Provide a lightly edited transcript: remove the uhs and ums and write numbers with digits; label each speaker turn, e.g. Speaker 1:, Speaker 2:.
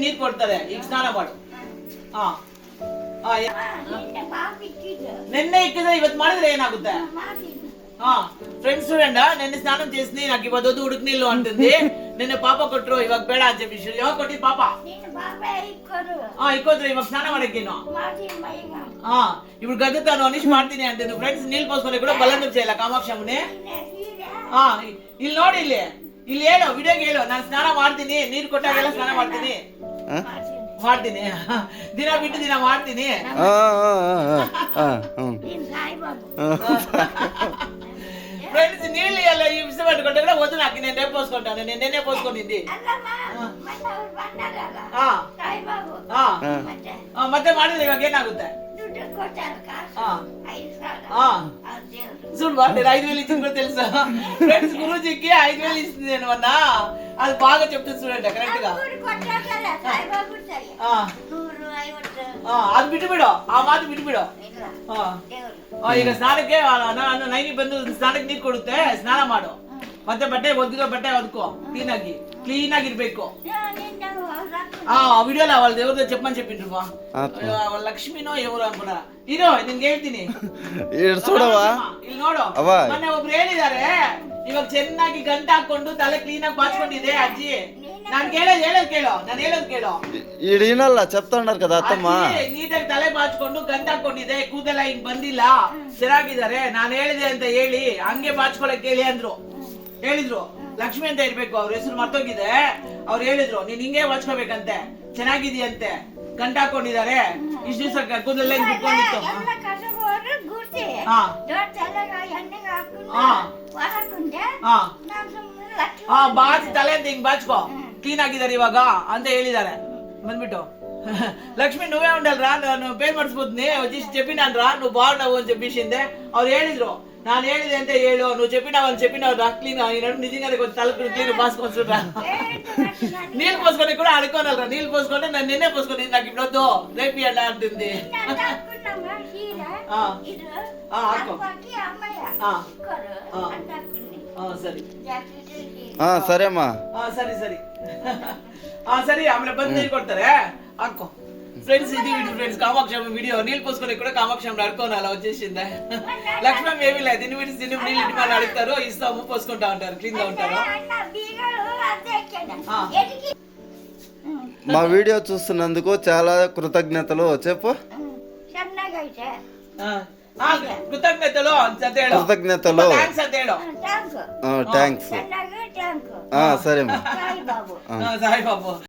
Speaker 1: ನೀರ್ ಕೊಡ್ತಾರೆ ಈಗ ಸ್ನಾನ ಮಾಡು. ಹಾ నిన్నే ఇక్కితే ಇವತ್ತು ಮಾಡಿದ್ರೆ ఏనాగుతే ఫ్రెండ్స్ చూడండి నిన్న స్నానం చేసింది నాకు ఇవ్వదు ఉడుకు నీళ్ళు అంటుంది నిన్న పాప కొಟ್ಟರು ಇವಾಗ ಬೇಡ ಅಂತ చెప్పి ಯಾವಾಗ ಕೊಟ್ಟಿ ಪಾಪ ಇಕ್ಕೋದ್ರು ಇವಾಗ ಸ್ನಾನ ಮಾಡಕ್ಕೇನು ఇప్పుడు గద్దుతాను అనిష్ ಮಾಡ್ತೀನಿ అంటుంది ఫ్రెండ్స్ నీళ్ళు పోసుకొని కూడా బలంగా చేయాల కామాక్షమ్మని ಇಲ್ಲಿ ನೋಡಿ ಇಲ್ಲಿ ಹೇಳು ವಿಡಿಯೋಗೆ ಹೇಳು ನಾನು ಸ್ನಾನ ಮಾಡ್ತೀನಿ ನೀರು ಕೊಟ್ಟಾಗೆಲ್ಲ ಸ್ನಾನ ಮಾಡ್ತೀನಿ ಮಾಡ್ತೀನಿ ದಿನ ಬಿಟ್ಟು ದಿನ ಮಾಡ್ತೀನಿ ఫ్రెండ్స్ నీళ్ళు ఇసుక పట్టుకుంటే కూడా వద్దు నాకు నేను రేపు పోసుకుంటాను నేను నిన్నే పోసుకుంది ಮತ್ತೆ ಮಾಡಿದ್ರೆ ಇವಾಗ ಏನಾಗುತ್ತೆ చూడు నేను 5,000 ఇచ్చింది కూడా తెలుసా ఫ్రెండ్స్ గురూజీకి 5,000 ఇస్తుంది నేను మొన్న అది బాగా చెప్తుంది చూడండి కరెక్ట్ గా ಅದು ಬಿಟ್ಟು ಬಿಡು ಆ ಮಾತು ಬಿಟ್ಟು ಬಿಡು ಈಗ ಸ್ನಾನಕ್ಕೆ ನೈನಿ ಬಂದು ಸ್ನಾನಕ್ಕೆ ನೀರು ಕೊಡುತ್ತೆ ಸ್ನಾನ ಮಾಡು ಮತ್ತೆ ಬಟ್ಟೆ ಒದ್ಗಿರೋ ಬಟ್ಟೆ ಒದ್ಕೋ ಕ್ಲೀನ್ ಆಗಿರ್ಬೇಕು ఆ వీడియోలో వాళ్ళ ఎవరిదో చెప్పమని చెప్పిండ్రు లక్ష్మినో ఎవరు అనుకున్నా ఇರೋ ನಿನ್ಗೆ ಹೇಳ್ತೀನಿ
Speaker 2: చూడವಾ
Speaker 1: ಇಲ್ಲಿ ನೋಡು ಮೊನ್ನೆ ಒಬ್ರು ಹೇಳಿದಾರೆ ಇವಾಗ ಚೆನ್ನಾಗಿ ಗಂಟು ಹಾಕೊಂಡು ತಲೆ ಕ್ಲೀನ್ ಆಗಿ ಬಾಚ್ಕೊಂಡಿದೆ ಅಜ್ಜಿ ನಾನು ಹೇಳೋದು ಕೇಳು
Speaker 2: ఈడీనಲ್ಲ చెప్తాండారు కదా అత్తమ్మ
Speaker 1: ನೀಟಾಗಿ ತಲೆ ಬಾಚ್ಕೊಂಡು ಗಂಟು ಹಾಕೊಂಡಿದೆ ಕೂದಲ ಹಿಂಗ್ ಬಂದಿಲ್ಲ ಚೆನ್ನಾಗಿದ್ದಾರೆ ನಾನು ಹೇಳಿದೆ ಅಂತ ಹೇಳಿ ಹಂಗೆ ಬಾಚ್ಕೊಳಕ್ ಹೇಳಿ ಹೇಳಿದ್ರು ಲಕ್ಷ್ಮಿ ಅಂತ ಇರ್ಬೇಕು ಅವ್ರ ಹೆಸರು ಮರ್ತೋಗಿದೆ ಅವ್ರು ಹೇಳಿದ್ರು ನೀನ್ ಹಿಂಗೆ ಬಾಚ್ಕೋಬೇಕಂತೆ ಚೆನ್ನಾಗಿದೆಯಂತೆ ಗಂಟು ಹಾಕೊಂಡಿದ್ದಾರೆ ಇಷ್ಟು ದಿವಸ ಕೂದಲೆಲ್ಲ ಹಿಂಗ್ ಬಿಟ್ಕೊಂಡಿತ್ತು ಬಾಚ್ ತಲೆ ಅಂತ ಹಿಂಗ್ ಬಾಚ್ಕೋ ಕ್ಲೀನ್ ಆಗಿದ್ದಾರೆ ಇವಾಗ ಅಂತ ಹೇಳಿದ್ದಾರೆ ಬಂದ್ಬಿಟ್ಟು లక్ష్మి నువ్వే ఉండాలిరా నువ్వు పేరు మర్చిపోతుంది వచ్చేసి చెప్పినానరా నువ్వు బాగున్నావు అని చెప్పేసిందే ಅವ್ರು ಹೇಳಿದ್ರು ನಾನು ಹೇಳಿದೆ ಅಂತ ಹೇಳು నువ్వు చెప్పినావు రా క్లీన్ అయినాడు నిజంగానే కొంచెం తలకు క్లీన్ బాసుకొచ్చురా నీళ్ళు పోసుకొని కూడా అడుకోనరా నీళ్ళు పోసుకుంటే నన్ను నిన్నే పోసుకొని నాకు ఇప్పుడు వద్దు రేపు అలా అంటుంది ಸರಿ
Speaker 2: ಸರಿಯಮ್ಮ
Speaker 1: ಸರಿ ಸರಿ ಆಮೇಲೆ ಬಂದು ನೀರು ಕೊಡ್ತಾರೆ ಹಾಕೋ ఫ్రెండ్స్ ఇది ఫ్రెండ్స్ కామాక్షమ్మ వీడియో నీళ్ళు పోసుకొని కూడా కామాక్షమ్మ అడుకోని అలా వచ్చేసిందే లక్ష్మణ్ ఏమీ లేదు దీన్ని నీళ్ళు ఇంటి వాళ్ళు అడుగుతారు ఇస్తాము పోసుకుంటా ఉంటారు క్లీన్ గా ఉంటారు
Speaker 2: మా వీడియో చూస్తున్నందుకు చాలా కృతజ్ఞతలు చెప్పు
Speaker 1: కృతజ్ఞతలు
Speaker 2: థ్యాంక్స్ సరే
Speaker 1: సాయి బాబు